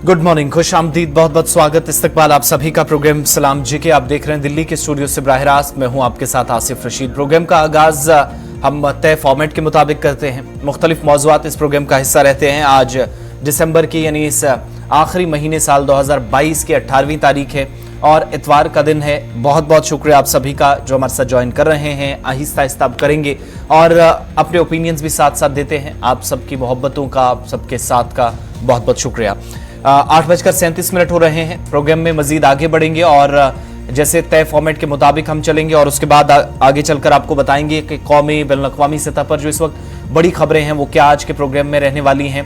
Good morning, खुश आमदीद, बहुत बहुत स्वागत, इस्तकबाल आप सभी का। प्रोग्राम सलाम जी के आप देख रहे हैं दिल्ली के स्टूडियो से बराह रास्त। मैं हूं आपके साथ आसिफ रशीद। प्रोग्राम का आगाज हम तय फॉर्मेट के मुताबिक करते हैं। मुख्तलिफ मौज़ूआत इस प्रोग्राम का हिस्सा रहते हैं। आज दिसंबर की यानी इस आखिरी महीने साल 2022 की 18वीं तारीख है और इतवार का दिन है। बहुत बहुत शुक्रिया आप सभी का जो हमारे साथ ज्वाइन कर रहे हैं। आहिस्ता आहिस्ता आप करेंगे और अपने ओपिनियंस भी साथ साथ देते हैं। आप सबकी मोहब्बतों का, आप सबके साथ का बहुत बहुत शुक्रिया। 8:37 हो रहे हैं। प्रोग्राम में मजीद आगे बढ़ेंगे और जैसे तय फॉर्मेट के मुताबिक हम चलेंगे और उसके बाद आगे चलकर आपको बताएंगे कि कौमी बैनुल-अक़वामी सतह पर जो इस वक्त बड़ी खबरें हैं वो क्या आज के प्रोग्राम में रहने वाली हैं।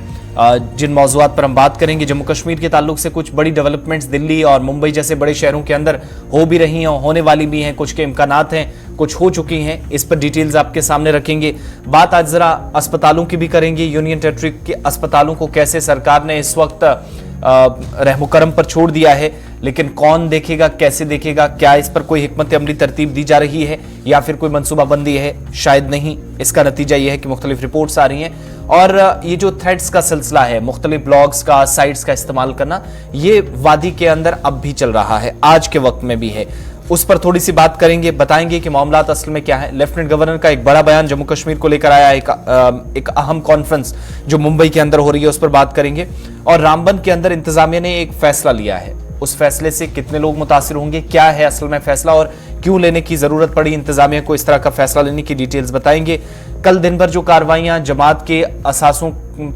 जिन मौज़ूआत पर हम बात करेंगे, जम्मू कश्मीर के ताल्लुक से कुछ बड़ी डेवलपमेंट्स दिल्ली और मुंबई जैसे बड़े शहरों के अंदर हो भी रही हैं और होने वाली भी हैं। कुछ के इम्कानात हैं, कुछ हो चुकी हैं। इस पर डिटेल्स आपके सामने रखेंगे। बात आज जरा अस्पतालों की भी करेंगे। यूनियन टेरिटरी के अस्पतालों को कैसे सरकार ने इस वक्त रहमो करम पर छोड़ दिया है, लेकिन कौन देखेगा, कैसे देखेगा, क्या इस पर कोई हिकमत अमली तरतीब दी जा रही है या फिर कोई मनसूबाबंदी है? शायद नहीं। इसका नतीजा यह है कि मुख्तलिफ रिपोर्ट्स आ रही हैं और ये जो थ्रेड्स का सिलसिला है, मुख्तलिफ ब्लॉग्स का, साइट्स का इस्तेमाल करना, ये वादी के अंदर अब भी चल रहा है, आज के वक्त में भी है। उस पर थोड़ी सी बात करेंगे, बताएंगे कि मामलात असल में क्या है। लेफ्टिनेंट गवर्नर का एक बड़ा बयान जम्मू कश्मीर को लेकर आया, एक अहम कॉन्फ्रेंस जो मुंबई के अंदर हो रही है उस पर बात करेंगे। और रामबन के अंदर इंतजामिया ने एक फैसला लिया है, उस फैसले से कितने लोग मुतासिर होंगे, क्या है असल में फैसला और क्यों लेने की जरूरत पड़ी इंतजामिया को इस तरह का फैसला लेने की डिटेल्स बताएंगे। कल दिन भर जो कार्रवाइयां जमात के असासों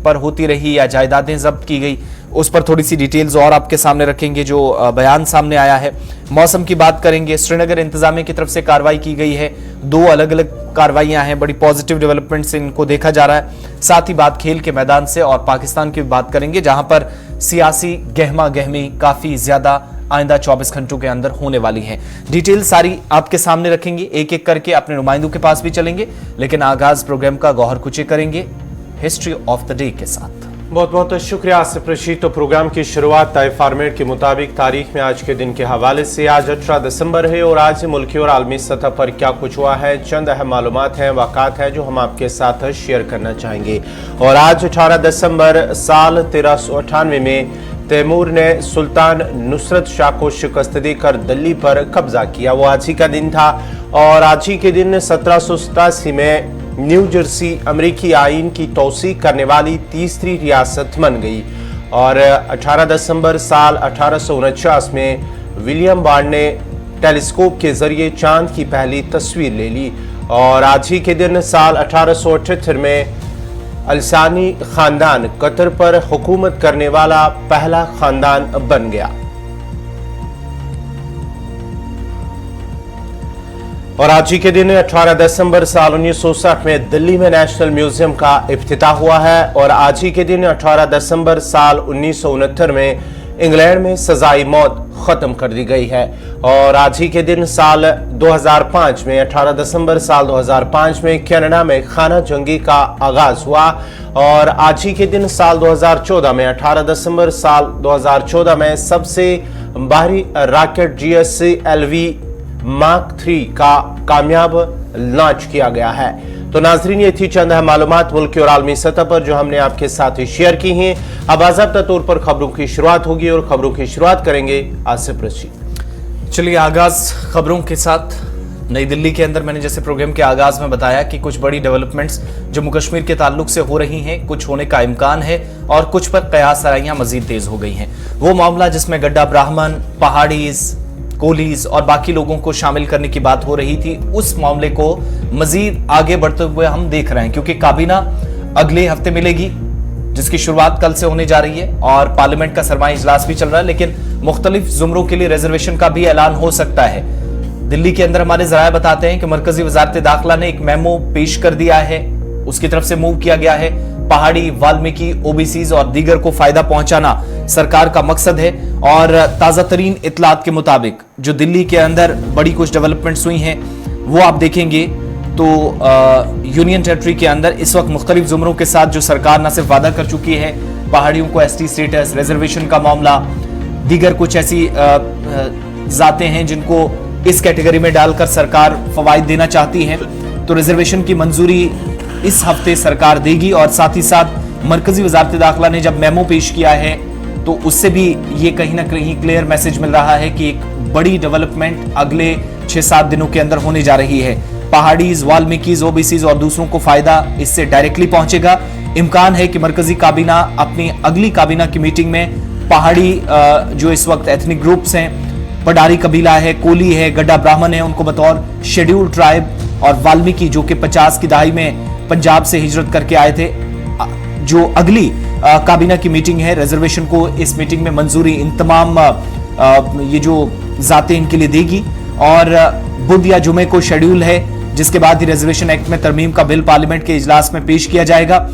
पर होती रही या जायदादें जब्त की गई, उस पर थोड़ी सी डिटेल्स और आपके सामने रखेंगे, जो बयान सामने आया है। मौसम की बात करेंगे। श्रीनगर इंतजामिया की तरफ से कार्रवाई की गई है, 2 अलग अलग कार्रवाइयां हैं, बड़ी पॉजिटिव डेवलपमेंट से इनको देखा जा रहा है। साथ ही बात खेल के मैदान से और पाकिस्तान की बात करेंगे, जहां पर सियासी गहमा गहमी काफी ज्यादा आइंदा 24 घंटों के अंदर होने वाली है। डिटेल सारी आपके सामने रखेंगे, एक एक करके अपने नुमाइंदों के पास भी चलेंगे, लेकिन आगाज प्रोग्राम का गौहर कुचे करेंगे हिस्ट्री ऑफ द डे के साथ। बहुत बहुत शुक्रिया आसिफ रशीद। तो प्रोग्राम की शुरुआत तय फॉर्मेट के मुताबिक तारीख में आज के दिन के हवाले से। आज 18 दिसंबर है और आज मुल्की और आलमी सतह पर क्या कुछ हुआ है, चंद अहम मालूमात हैं, वाक़ात हैं जो हम आपके साथ शेयर करना चाहेंगे। और आज 18 दिसंबर साल 1398 में तैमूर ने सुल्तान नुसरत शाह को शिकस्त देकर दिल्ली पर कब्जा किया। वो आज ही का दिन था। और आज ही के दिन 1787 में न्यू जर्सी अमेरिकी आइन की तौसीक करने वाली तीसरी रियासत बन गई। और 18 दिसंबर साल 1849 में विलियम बार्ड ने टेलीस्कोप के जरिए चांद की पहली तस्वीर ले ली। और आज ही के दिन साल 1878 में अल्सानी खानदान कतर पर हुकूमत करने वाला पहला खानदान बन गया। और आज ही के दिन 18 दिसंबर साल 1960 में दिल्ली में नेशनल म्यूजियम का इफ्तिताह हुआ है। और आज ही के दिन 18 दिसंबर साल 1969 में इंग्लैंड में सजाई मौत खत्म कर दी गई है। और आज ही के दिन साल 2005 में 18 दिसंबर साल 2005 में कनाडा में खाना जंगी का आगाज हुआ। और आज ही के दिन साल 2014 में 18 दिसंबर साल 2014 में सबसे बाहरी रॉकेट GSLV मार्क 3 का कामयाब लॉन्च किया गया है। तो नाजरीन, ये थी चंद मालूमात मुल्की और आलमी सतह पर जो हमने आपके साथ शेयर की हैं। अब बाज़ाब्ता तौर पर खबरों की शुरुआत होगी और खबरों की शुरुआत करेंगे आसिफ रशीद। चलिए आगाज खबरों के साथ। नई दिल्ली के अंदर मैंने जैसे प्रोग्राम के आगाज में बताया कि कुछ बड़ी डेवलपमेंट्स जम्मू कश्मीर के ताल्लुक से हो रही हैं, कुछ होने का इम्कान है और कुछ पर कयास आराइयां मजीद तेज हो गई हैं। वो मामला जिसमें गड्ढा ब्राह्मण, पहाड़ीज, कोलीज और बाकी लोगों को शामिल करने की बात हो रही थी, उस मामले को मजीद आगे बढ़ते हुए हम देख रहे हैं, क्योंकि काबीना अगले हफ्ते मिलेगी जिसकी शुरुआत कल से होने जा रही है और पार्लियामेंट का सरमाई इजलास भी चल रहा है। लेकिन मुख्तलिफ जुमरों के लिए रिजर्वेशन का भी ऐलान हो सकता है। दिल्ली के अंदर हमारे जराये बताते हैं कि मरकजी वजारत दाखिला ने एक मेमो पेश कर दिया है, उसकी तरफ से मूव किया गया है। पहाड़ी, वाल्मीकि, ओबीसीज और दीगर को फायदा पहुंचाना सरकार का मकसद है। और ताजा तरीन इतलात के मुताबिक जो दिल्ली के अंदर बड़ी कुछ डेवलपमेंट्स हुई हैं वो आप देखेंगे तो यूनियन टेरिटरी के अंदर इस वक्त मुख्तलिफ जुमरों के साथ जो सरकार न सिर्फ वादा कर चुकी है, पहाड़ियों को ST स्टेटस, रिजर्वेशन का मामला, दीगर कुछ ऐसी जातें हैं जिनको इस कैटेगरी में डालकर सरकार फवाइद देना चाहती है, तो रिजर्वेशन की मंजूरी इस हफ्ते सरकार देगी। और साथ ही साथ मरकजी वजारत दाखिला ने जब मेमो पेश किया है तो उससे भी ये कहीं ना कहीं क्लियर मैसेज मिल रहा है कि एक बड़ी डेवलपमेंट अगले 6-7 दिनों के अंदर होने जा रही है। पहाड़ीज, वाल्मीकिज, ओबीसीज और दूसरों को फायदा इससे डायरेक्टली पहुंचेगा। इम्कान है कि मरकजी काबीना अपनी अगली काबीना की मीटिंग में पहाड़ी जो इस वक्त एथनिक ग्रुप्स हैं, पडारी कबीला है, कोली है, गड्ढा ब्राह्मण है, उनको बतौर शेड्यूल्ड ट्राइब, और वाल्मीकि जो कि 50 की दहाई में पंजाब से हिजरत करके आए थे, जो अगली काबीना की मीटिंग है, रिजर्वेशन को इस मीटिंग में मंजूरी इन तमाम ये जो जातें इनके लिए देगी। और बुध या जुमे को शेड्यूल है, जिसके बाद ही रिजर्वेशन एक्ट में तरमीम का बिल पार्लियामेंट के इजलास में पेश किया जाएगा।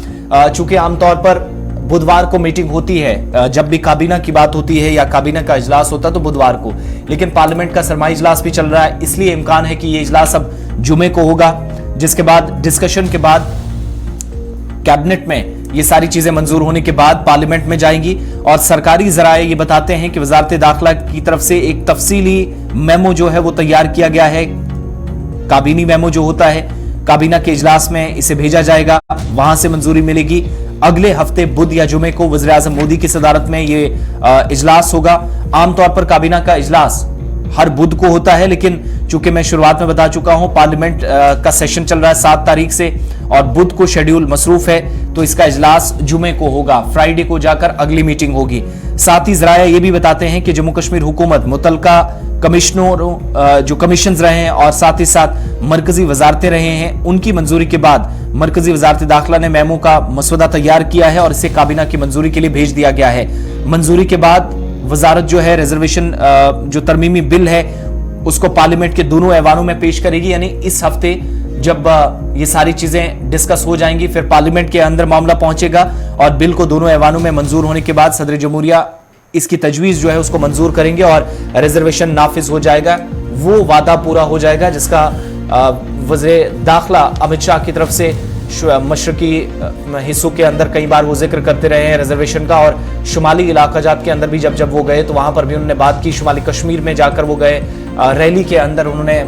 चूंकि आमतौर पर बुधवार को मीटिंग होती है, जब भी काबीना की बात होती है या काबीना का इजलास होता है तो बुधवार को, लेकिन पार्लियामेंट का सरमाई इजलास भी चल रहा है, इसलिए इम्कान है कि ये इजलास अब जुमे को होगा, जिसके बाद डिस्कशन के बाद कैबिनेट में ये सारी चीजें मंजूर होने के बाद पार्लियामेंट में जाएंगी। और सरकारी जराए ये बताते हैं कि वजारत दाखिला की तरफ से एक तफसीली मेमो जो है वो तैयार किया गया है। काबीनी मेमो जो होता है, काबीना के इजलास में इसे भेजा जाएगा, वहां से मंजूरी मिलेगी। अगले हफ्ते बुध या जुमे को वज़ीर आज़म मोदी की सदारत में ये इजलास होगा। आमतौर पर काबीना का इजलास हर बुध को होता है, लेकिन चूंकि मैं शुरुआत में बता चुका हूं पार्लियामेंट का सेशन चल रहा है 7 तारीख से और बुध को शेड्यूल मसरूफ है, तो इसका इजलास जुमे को होगा, फ्राइडे को जाकर अगली मीटिंग होगी। साथ ही जराया ये भी बताते हैं कि जम्मू कश्मीर हुकूमत मुतलका कमिश्नरों जो कमीशंस रहे हैं और साथ ही साथ मरकजी वजारतें रहे हैं, उनकी मंजूरी के बाद मरकजी वजारत दाखिला ने मेमो का मसौदा तैयार किया है और इसे काबीना की मंजूरी के लिए भेज दिया गया है। मंजूरी के बाद वजारत जो है रिजर्वेशन जो तरमीमी बिल है उसको पार्लियामेंट के दोनों ऐवानों में पेश करेगी, यानी इस हफ्ते जब ये सारी चीजें डिस्कस हो जाएंगी फिर पार्लियामेंट के अंदर मामला पहुंचेगा और बिल को दोनों ऐवानों में मंजूर होने के बाद सदर जमहूरिया इसकी तजवीज जो है उसको मंजूर करेंगे और रिजर्वेशन नाफिज हो जाएगा। वो वादा पूरा हो जाएगा जिसका वज़ीर दाखिला अमित शाह की तरफ से मशरकी हिस्सों के अंदर कई बार वो जिक्र करते रहे हैं रिजर्वेशन का, और शुमाली इलाकाजात के अंदर भी जब वो गए तो वहां पर भी उन्होंने बात की। शुमाली कश्मीर में जाकर वो गए, रैली के अंदर उन्होंने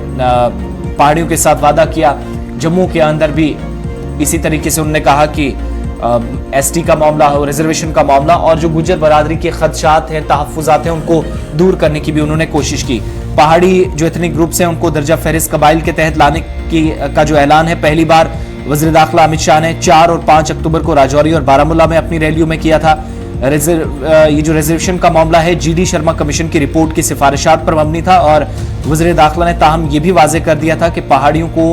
पहाड़ियों के साथ वादा किया। जम्मू के अंदर भी इसी तरीके से उन्होंने कहा कि एसटी का मामला हो, रिजर्वेशन का मामला और जो गुजर बरादरी के खदशात हैं, तहफ़्फ़ुज़ात हैं, उनको दूर करने की भी उन्होंने कोशिश की। पहाड़ी जो एथनिक ग्रुप्स हैं उनको दर्जा फहरिस्त कबाइल के तहत लाने का जो ऐलान है पहली बार वज़ीर दाखिला अमित शाह ने 4 और 5 अक्टूबर को राजौरी और बारामूला में अपनी रैलियों में किया था। ये जो रिजर्वेशन का मामला है जीडी शर्मा कमीशन की रिपोर्ट की सिफारिशात पर मबनी था और वज़ीर दाखिला ने ताहम ये भी वाज़ेह कर दिया था कि पहाड़ियों को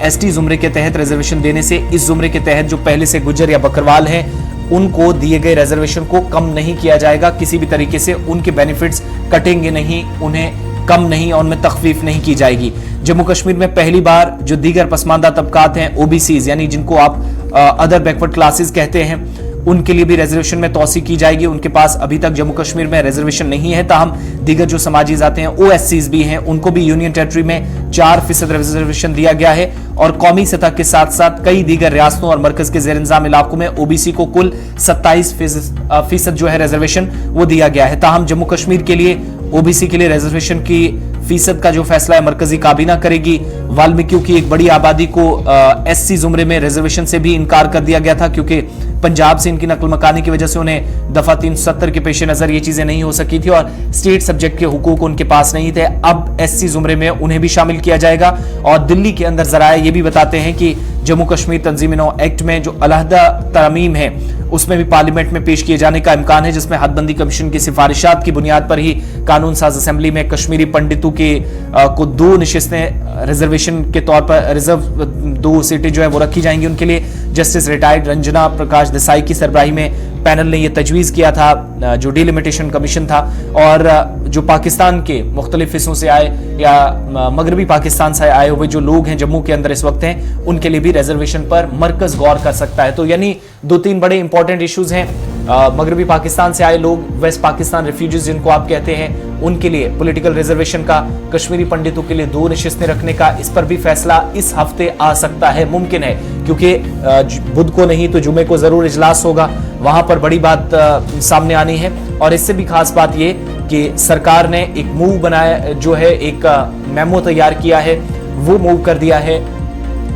एसटी जुमरे के तहत रिजर्वेशन देने से इस जुमरे के तहत जो पहले से गुज्जर या बकरवाल हैं उनको दिए गए रिजर्वेशन को कम नहीं किया जाएगा, किसी भी तरीके से उनके बेनिफिट्स कटेंगे नहीं, उन्हें कम नहीं और उनमें तखफीफ नहीं की जाएगी। जम्मू कश्मीर में पहली बार जो दीगर पसमानदा तबकात हैं ओबीसीज यानी जिनको आप अदर बैकवर्ड क्लासेस कहते हैं उनके लिए भी रिजर्वेशन में तौसी की जाएगी। उनके पास अभी तक जम्मू कश्मीर में रिजर्वेशन नहीं है, ताहम दीगर जो समाजी जाते हैं ओएससीज भी हैं उनको भी यूनियन टेरिटरी में 4% रिजर्वेशन दिया गया है और कौमी सतह के साथ साथ कई दीगर रियासतों और मरकज के जेर इंतजाम इलाकों में ओबीसी को कुल 27% जो है रिजर्वेशन वो दिया गया है। ताहम जम्मू कश्मीर के लिए ओबीसी के लिए रिजर्वेशन की फीसद का जो फैसला है मरकजी काबीना करेगी। वाल्मीकियों की एक बड़ी आबादी को एससी जुमरे में रिजर्वेशन से भी इनकार कर दिया गया था क्योंकि पंजाब से इनकी नकल मकानी की वजह से उन्हें दफा 370 के पेश नजर ये चीजें नहीं हो सकी थी और स्टेट सब्जेक्ट के हुकूक उनके पास नहीं थे। अब एससी जुमरे में उन्हें भी शामिल किया जाएगा और दिल्ली के अंदर जराए ये भी बताते हैं कि जम्मू कश्मीर तंजीम-ए-नौ एक्ट में जो अलहदा तरमीम है उसमें भी पार्लियामेंट में पेश किए जाने का इम्कान है, जिसमें हदबंदी कमीशन की सिफारिशात की बुनियाद पर ही कानून साज असेंबली में कश्मीरी पंडितों के को 2 नशिस्तें रिजर्वेशन के तौर पर रिजर्व 2 सीटें जो है वो रखी जाएंगी उनके लिए। जस्टिस रिटायर्ड रंजना प्रकाश देसाई की सरबराही में पैनल ने यह तजवीज किया था जो डिलिमिटेशन कमीशन था और जो पाकिस्तान के मुख्तलिफ हिस्सों से आए या मगरबी पाकिस्तान से आए हुए जो लोग हैं जम्मू के अंदर इस वक्त हैं उनके लिए भी रिजर्वेशन पर मरकज गौर कर सकता है। तो यानी 2-3 बड़े इंपॉर्टेंट इश्यूज हैं। मगरबी पाकिस्तान से आए लोग, वेस्ट पाकिस्तान रिफ्यूजीज जिनको आप कहते हैं, उनके लिए पॉलिटिकल रिजर्वेशन का, कश्मीरी पंडितों के लिए 2 नशिस्तें रखने का, इस पर भी फैसला इस हफ्ते आ सकता है, मुमकिन है क्योंकि बुध को नहीं तो जुमे को जरूर इजलास होगा, वहां पर बड़ी बात सामने आनी है। और इससे भी खास बात ये कि सरकार ने एक मूव बनाया जो है एक मेमो तैयार किया है, वो मूव कर दिया है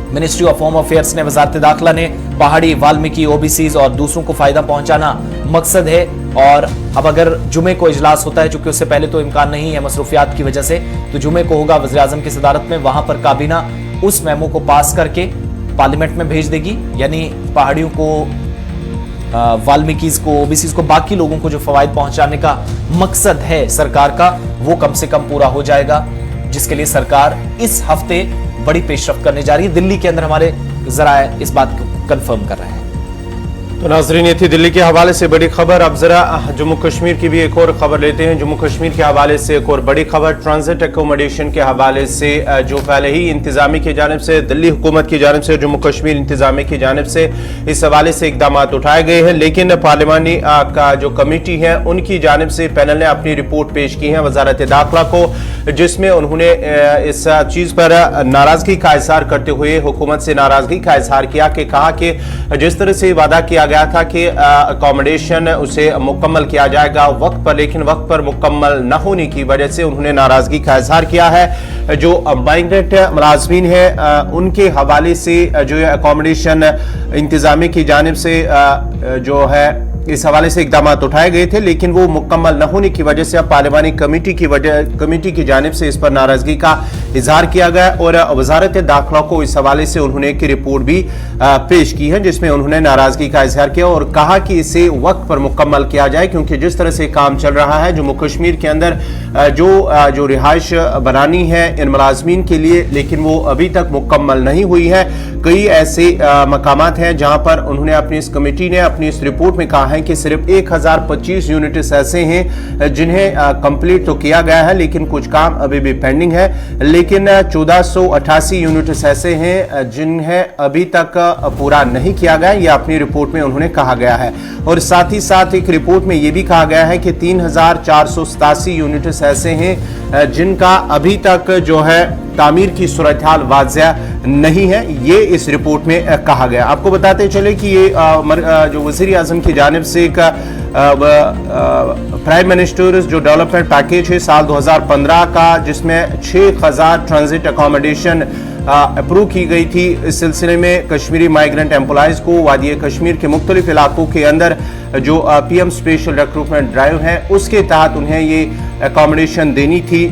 मिनिस्ट्री ऑफ होम अफेयर्स ने, वजारत दाखिला ने पहाड़ी, वाल्मीकि, ओबीसीज और दूसरों को फायदा पहुंचाना मकसद है। और अब अगर जुमे को इजलास होता है, चूंकि उससे पहले तो इम्कान नहीं है मसरूफियात की वजह से, तो जुमे को होगा वज़ीर-ए-आज़म की सदारत में, वहां पर काबीना उस मेमो को पास करके पार्लियामेंट में भेज देगी। यानी पहाड़ियों को, वाल्मीकिस को, ओबीसीज को, बाकी लोगों को जो फवायद पहुंचाने का मकसद है सरकार का, वो कम से कम पूरा हो जाएगा, जिसके लिए सरकार इस हफ्ते बड़ी पेशरफ्त करने जा रही है। दिल्ली के अंदर हमारे जराए इस बात को कंफर्म कर रहे हैं। तो नाजरीन, ये थी दिल्ली के हवाले से बड़ी खबर। अब जरा जम्मू कश्मीर की भी एक और खबर लेते हैं। जम्मू कश्मीर के हवाले से एक और बड़ी खबर ट्रांजिट एकोमोडेशन के हवाले से, जो पहले ही इंतजामी की जानिब से, दिल्ली हुकूमत की जानिब से, जम्मू कश्मीर इंतजामी की जानिब से इस हवाले से इकदाम उठाए गए हैं, लेकिन पार्लिमानी का जो कमेटी है उनकी जानिब से पैनल ने अपनी रिपोर्ट पेश की है वजारत दाखिला को, जिसमें उन्होंने इस चीज पर नाराजगी का इजहार करते हुए हुकूमत से नाराजगी का इजहार किया कि कहा कि जिस तरह से वादा किया गया था कि अकोमोडेशन उसे मुकम्मल किया जाएगा वक्त पर, लेकिन वक्त पर मुकम्मल न होने की वजह से उन्होंने नाराजगी का इजहार किया है। जो माइग्रेंट मुलाजमीन है उनके हवाले से जो अकोमोडेशन इंतजामी की जानिब से जो है इस हवाले से इकदाम उठाए गए थे, लेकिन वो मुकम्मल न होने की वजह से अब पार्लिमानी कमेटी की जानिब से इस पर नाराजगी का इजहार किया गया और वजारत दाखिला को इस हवाले से उन्होंने एक रिपोर्ट भी पेश की है, जिसमें उन्होंने नाराजगी का इजहार किया और कहा कि इसे वक्त पर मुकम्मल किया जाए, क्योंकि जिस तरह से काम चल रहा है जम्मू कश्मीर के अंदर जो रिहाइश बनानी है इन मुलाजमीन के लिए, लेकिन वो अभी तक मुकम्मल नहीं हुई है। कई ऐसे मकामात हैं जहां पर उन्होंने अपनी इस कमेटी ने अपनी इस रिपोर्ट में कहा है कि सिर्फ 1025 यूनिट्स ऐसे हैं जिन्हें कंप्लीट तो किया गया है, लेकिन कुछ काम अभी भी पेंडिंग है। लेकिन 1488 यूनिट्स ऐसे हैं जिन्हें अभी तक पूरा नहीं किया गया, यह अपनी रिपोर्ट में उन्होंने कहा गया है। और साथ ही साथ एक रिपोर्ट में यह भी कहा गया है कि 3487 यूनिट्स ऐसे हैं जिनका अभी तक जो है तामीर की सूरत हाल वाज़िया नहीं है, ये इस रिपोर्ट में कहा गया। आपको बताते चले कि ये जो वज़ीर-ए-आज़म की जानिब से एक प्राइम मिनिस्टर्स जो डेवलपमेंट पैकेज है साल 2015 का, जिसमें 6000 ट्रांजिट अकोमोडेशन अप्रूव की गई थी। इस सिलसिले में कश्मीरी माइग्रेंट एम्प्लॉइज को वादी कश्मीर के मुख्तलिफ इलाकों के अंदर जो PM स्पेशल रिक्रूटमेंट ड्राइव है उसके तहत उन्हें ये अकोमोडेशन देनी थी,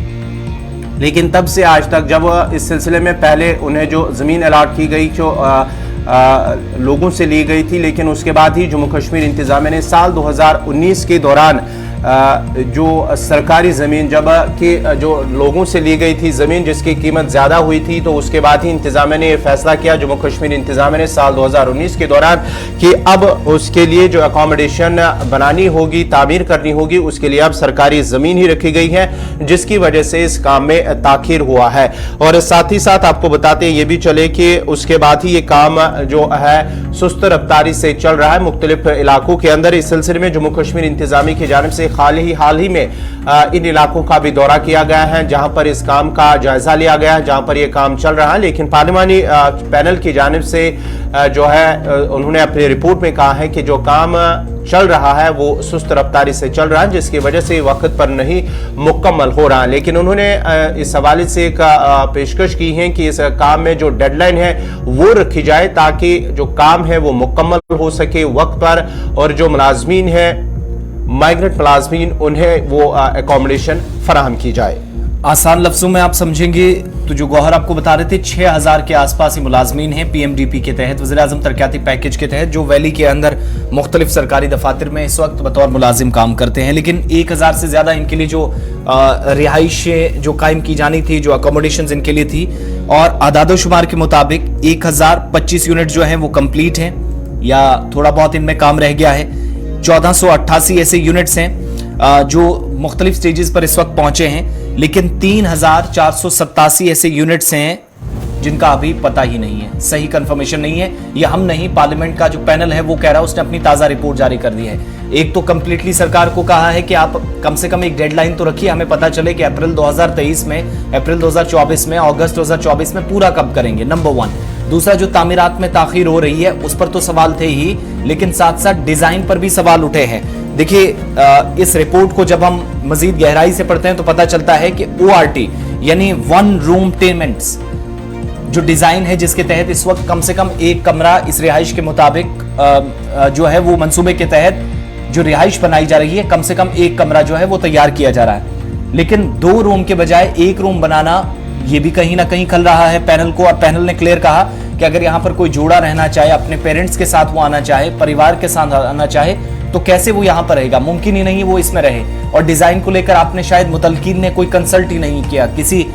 लेकिन तब से आज तक जब इस सिलसिले में पहले उन्हें जो ज़मीन अलाट की गई जो लोगों से ली गई थी, लेकिन उसके बाद ही जम्मू कश्मीर इंतजामिया ने साल 2019 के दौरान जो सरकारी ज़मीन जब कि जो लोगों से ली गई थी ज़मीन जिसकी कीमत ज़्यादा हुई थी, तो उसके बाद ही इंतजामिया ने यह फैसला किया, जम्मू कश्मीर इंतजामिया ने साल 2019 के दौरान, कि अब उसके लिए जो अकोमोडेशन बनानी होगी, तामीर करनी होगी, उसके लिए अब सरकारी ज़मीन ही रखी गई है, जिसकी वजह से इस काम में ताखीर हुआ है। और साथ ही साथ आपको बताते ये भी चले कि उसके बाद ही ये काम जो है सुस्त रफ्तारी से चल रहा है मुख्तलिफ इलाकों के अंदर। इस सिलसिले में जम्मू कश्मीर इंतजामिया की जानिब से हाल ही में इन इलाकों का भी दौरा किया गया है, जहां पर इस काम का जायजा लिया गया है, जहां पर यह काम चल रहा है। लेकिन पार्लिमानी पैनल की जानिब से जो है उन्होंने अपनी रिपोर्ट में कहा है कि जो काम चल रहा है वो सुस्त रफ्तारी से चल रहा है, जिसकी वजह से वक्त पर नहीं मुकम्मल हो रहा है। लेकिन उन्होंने इस हवाले से एक पेशकश की है कि इस काम में जो डेडलाइन है वो रखी जाए, ताकि जो काम है वो मुकम्मल हो सके वक्त पर, और जो मुलाजमीन है माइग्रेंट मुलाजमीन उन्हें वो अकोमोडेशन फराहम की जाए। आसान लफ्जों में आप समझेंगे तो जो गौहर आपको बता रहे थे 6000 के आसपास ही मुलाजमीन हैं PMDP के तहत, वज़ीर-ए-आज़म तरक्याती पैकेज के तहत, जो वैली के अंदर मुख्तलिफ सरकारी दफातर में इस वक्त बतौर मुलाजिम काम करते हैं। लेकिन 1000 से ज्यादा इनके लिए जो रिहाइशें जो कायम की जानी थी, जो अकोमोडेशन इनके लिए थी, और आदादो शुमार के मुताबिक 1025 यूनिट जो हैं वो कंप्लीट हैं या थोड़ा बहुत इनमें काम रह गया है। 1488 ऐसे यूनिट्स हैं जो मुख्तलिफ स्टेजेस पर इस वक्त पहुंचे हैं, लेकिन 3487 ऐसे यूनिट्स हैं जिनका अभी पता ही नहीं है, सही कंफर्मेशन नहीं है। यह हम नहीं, पार्लियामेंट का जो पैनल है वो कह रहा है, उसने अपनी ताजा रिपोर्ट जारी कर दी है। एक तो कंप्लीटली सरकार को कहा है कि आप कम से कम एक डेडलाइन तो रखिए, हमें पता चले कि अप्रैल 2023 में, अप्रैल 2024 में, अगस्त 2024 में पूरा कब करेंगे, नंबर 1। दूसरा, जो तामीरात में ताखीर हो रही है उस पर तो सवाल थे ही, लेकिन साथ साथ डिजाइन पर भी सवाल उठे हैं। देखिए, इस रिपोर्ट को जब हम मजीद गहराई से पढ़ते हैं तो पता चलता है कि ORT यानी वन रूम टेनमेंट्स जो डिजाइन है जिसके तहत इस वक्त कम से कम एक कमरा इस रिहाइश के मुताबिक जो है वो मंसूबे के तहत जो रिहाइश बनाई जा रही है, कम से कम एक कमरा जो है वो तैयार किया जा रहा है। लेकिन 2 रूम के बजाय 1 रूम बनाना ये भी कहीं ना कहीं खल रहा है पैनल को। और पैनल ने क्लियर कहा कि अगर यहाँ पर कोई जोड़ा रहना चाहे, अपने पेरेंट्स के साथ वो आना चाहे, परिवार के साथ आना चाहे, तो कैसे वो यहाँ पर रहेगा? मुमकिन ही नहीं वो इसमें रहे। और डिजाइन को लेकर आपने शायद मुतलकिन ने कोई कंसल्ट ही नहीं किया, किसी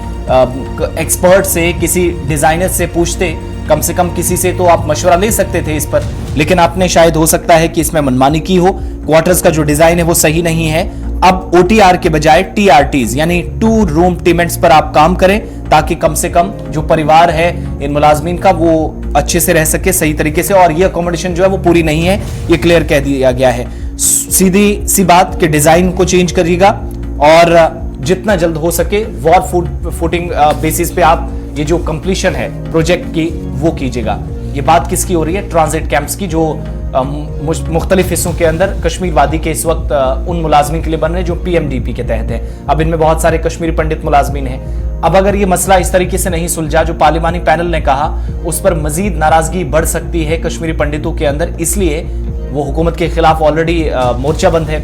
एक्सपर्ट से, किसी डिजाइनर से पूछते, कम से कम किसी से तो आप मशवरा ले सकते थे इस पर। लेकिन आपने शायद हो सकता है कि इसमें मनमानी की हो। क्वार्टर्स का जो डिजाइन है वो सही नहीं है। अब OTR के बजाय TRTs यानी 2 रूम टीमेंट्स पर आप काम करें, ताकि कम से कम जो परिवार है इन मुलाजमीन का वो अच्छे से रह सके सही तरीके से। और ये अकोमोडेशन जो है वो पूरी नहीं है, ये क्लियर कह दिया गया है। सीधी सी बात कि डिजाइन को चेंज करिएगा और जितना जल्द हो सके वॉर फुटिंग बेसिस पे आप ये जो कंप्लीशन है प्रोजेक्ट की वो कीजिएगा। ये बात किसकी हो रही है? ट्रांजिट कैंप्स की, जो मुख्तलिफ हिस्सों के अंदर कश्मीर वादी के इस वक्त उन मुलाजमीन के लिए बन रहे हैं जो PMDP के तहत है। अब इनमें बहुत सारे कश्मीरी पंडित मुलाजमीन हैं। अब अगर ये मसला इस तरीके से नहीं सुलझा, जो पार्लिमानी पैनल ने कहा, उस पर मजीद नाराजगी बढ़ सकती है कश्मीरी पंडितों के अंदर। इसलिए वो हुकूमत के खिलाफ ऑलरेडी मोर्चा बंद है,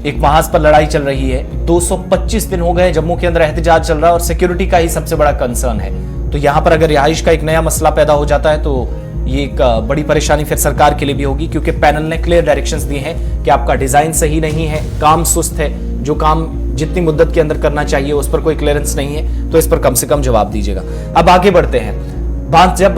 एक महाज पर लड़ाई चल रही है। 225 दिन हो गए जम्मू के अंदर एहतजाज चल रहा है और सिक्योरिटी का ही सबसे बड़ा कंसर्न है। तो यहां पर अगर रिहाइश का एक नया मसला पैदा हो जाता है तो ये एक बड़ी परेशानी फिर सरकार के लिए भी होगी, क्योंकि पैनल ने क्लियर डायरेक्शंस दिए हैं कि आपका डिजाइन सही नहीं है, काम सुस्त है, जो काम जितनी मुद्दत के अंदर करना चाहिए उस पर कोई क्लियरेंस नहीं है, तो इस पर कम से कम जवाब दीजिएगा। अब आगे बढ़ते हैं। बात जब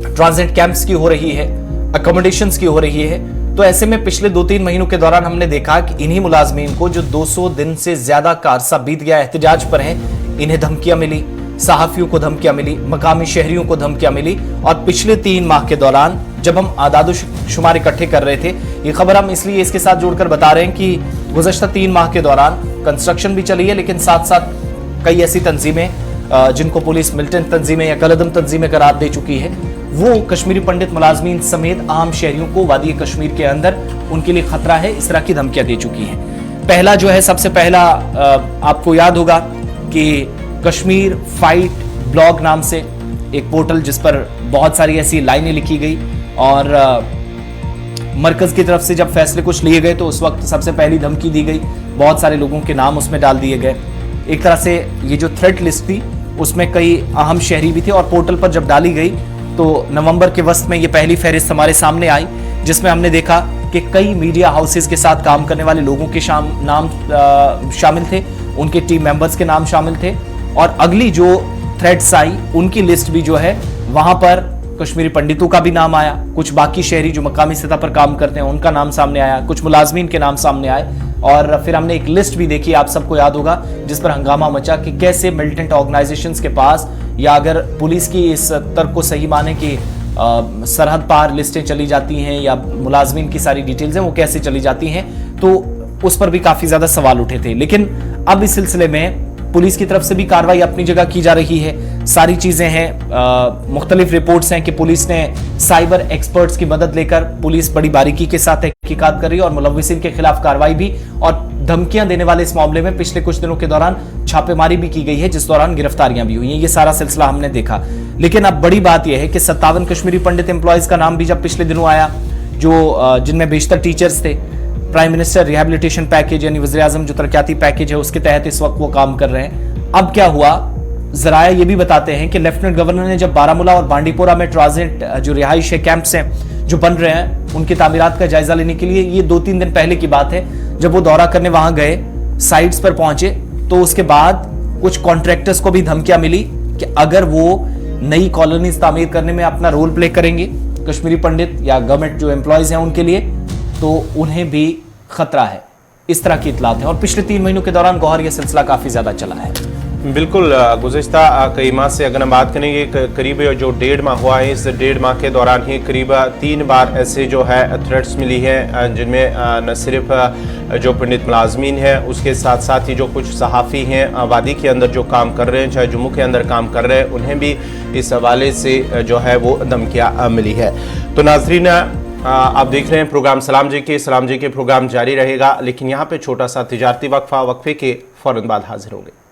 ट्रांजिट कैंप्स की हो रही है, अकोमोडेशंस की हो रही है, तो ऐसे में पिछले 2-3 महीनों के दौरान हमने देखा कि इन्हीं मुलाजमीन को जो 200 दिन से ज्यादा का अरसा बीत गया एहतजाज पर हैं, इन्हें धमकियां मिली, सहाफियों को धमकियां मिली, मकामी शहरियों को धमकियां मिली। और पिछले 3 माह के दौरान जब हम आदाद शुमार इकट्ठे कर रहे थे, ये खबर हम इसलिए इसके साथ जोड़कर बता रहे हैं कि गुज़श्ता 3 माह के दौरान कंस्ट्रक्शन भी चली है, लेकिन साथ साथ कई ऐसी तंजीमें जिनको पुलिस मिलिटेंट तंजीमें या कलअदम तंजीमें करार दे चुकी है, वो कश्मीरी पंडित मुलाजमीन समेत आम शहरियों को वादी कश्मीर के अंदर उनके लिए खतरा है, इस तरह की धमकियां दे चुकी हैं। पहला जो है, सबसे पहला आपको याद होगा कि कश्मीर फाइट ब्लॉग नाम से एक पोर्टल, जिस पर बहुत सारी ऐसी लाइनें लिखी गई और मरकज की तरफ से जब फैसले कुछ लिए गए तो उस वक्त सबसे पहली धमकी दी गई, बहुत सारे लोगों के नाम उसमें डाल दिए गए। एक तरह से ये जो थ्रेट लिस्ट थी उसमें कई अहम शहरी भी थे, और पोर्टल पर जब डाली गई तो नवंबर के वस्त में ये पहली फहरिस्त हमारे सामने आई, जिसमें हमने देखा कि कई मीडिया हाउसेस के साथ काम करने वाले लोगों के नाम शामिल थे, उनके टीम मेंबर्स के नाम शामिल थे। और अगली जो थ्रेड्स आई उनकी लिस्ट भी जो है वहां पर कश्मीरी पंडितों का भी नाम आया, कुछ बाकी शहरी जो मकामी सतह पर काम करते हैं उनका नाम सामने आया, कुछ मुलाजमीन के नाम सामने आए। और फिर हमने एक लिस्ट भी देखी, आप सबको याद होगा, जिस पर हंगामा मचा कि कैसे मिलिटेंट ऑर्गेनाइजेशंस के पास, या अगर पुलिस की इस तर्क को सही माने कि सरहद पार लिस्टें चली जाती हैं या मुलाजमीन की सारी डिटेल्स हैं वो कैसे चली जाती हैं, तो उस पर भी काफी ज्यादा सवाल उठे थे। लेकिन अब इस सिलसिले में पुलिस की तरफ से भी कार्रवाई अपनी जगह की जा रही है, सारी चीजें हैं, मुख्तलिफ रिपोर्ट्स हैं कि पुलिस ने साइबर एक्सपर्ट्स की मदद लेकर पुलिस बड़ी बारीकी के साथ तहकीकात कर रही है और मुलव्विसिन के खिलाफ कार्रवाई भी, और धमकियां देने वाले इस मामले में पिछले कुछ दिनों के दौरान छापेमारी भी की गई है, जिस दौरान गिरफ्तारियां भी हुई हैं। ये सारा सिलसिला हमने देखा। लेकिन अब बड़ी बात यह है कि 57 कश्मीरी पंडित एम्प्लॉयज का नाम भी जब पिछले दिनों आया, जो जिनमें बेशतर टीचर्स थे, प्राइम मिनिस्टर रिहैबिलिटेशन पैकेज यानी वज़ीर-ए-आज़म जो तरक्याती पैकेज है उसके तहत इस वक्त वो काम कर रहे हैं। अब क्या हुआ, जराया ये भी बताते हैं कि लेफ्टिनेंट गवर्नर ने जब बारामूला और बांडीपोरा में ट्रांजिट जो रिहाइश है, कैंप्स हैं जो बन रहे हैं, उनकी तामीरात का जायजा लेने के लिए, ये 2-3 दिन पहले की बात है, जब वो दौरा करने वहां गए, साइट्स पर पहुंचे, तो उसके बाद कुछ कॉन्ट्रैक्टर्स को भी धमकियां मिली कि अगर वो नई कॉलोनीज तामीर करने में अपना रोल प्ले करेंगे कश्मीरी पंडित या गवर्नमेंट जो एम्प्लॉयज हैं उनके लिए, तो उन्हें भी खतरा है। इस तरह की इतलात है। और पिछले 3 महीनों के दौरान गौहर यह सिलसिला काफी ज्यादा चला है। बिल्कुल, गुज़िश्ता कई माह से अगर हम बात करेंगे, करीब जो 1.5 माह हुआ है, इस 1.5 माह के दौरान ही करीब 3 बार ऐसे जो है थ्रेट्स मिली है, जिनमें न सिर्फ जो पंडित मुलाजमीन हैं, उसके साथ साथ ही जो कुछ सहाफ़ी हैं वादी के अंदर जो काम कर रहे हैं, चाहे जम्मू के अंदर काम कर रहे हैं, उन्हें भी इस हवाले से जो है वो धमकियाँ मिली है। तो नाज़रीन, आप देख रहे हैं प्रोग्राम सलाम जी के प्रोग्राम जारी रहेगा, लेकिन यहाँ पे छोटा सा तिजारती वक्फे के फौरन बाद हाजिर होंगे।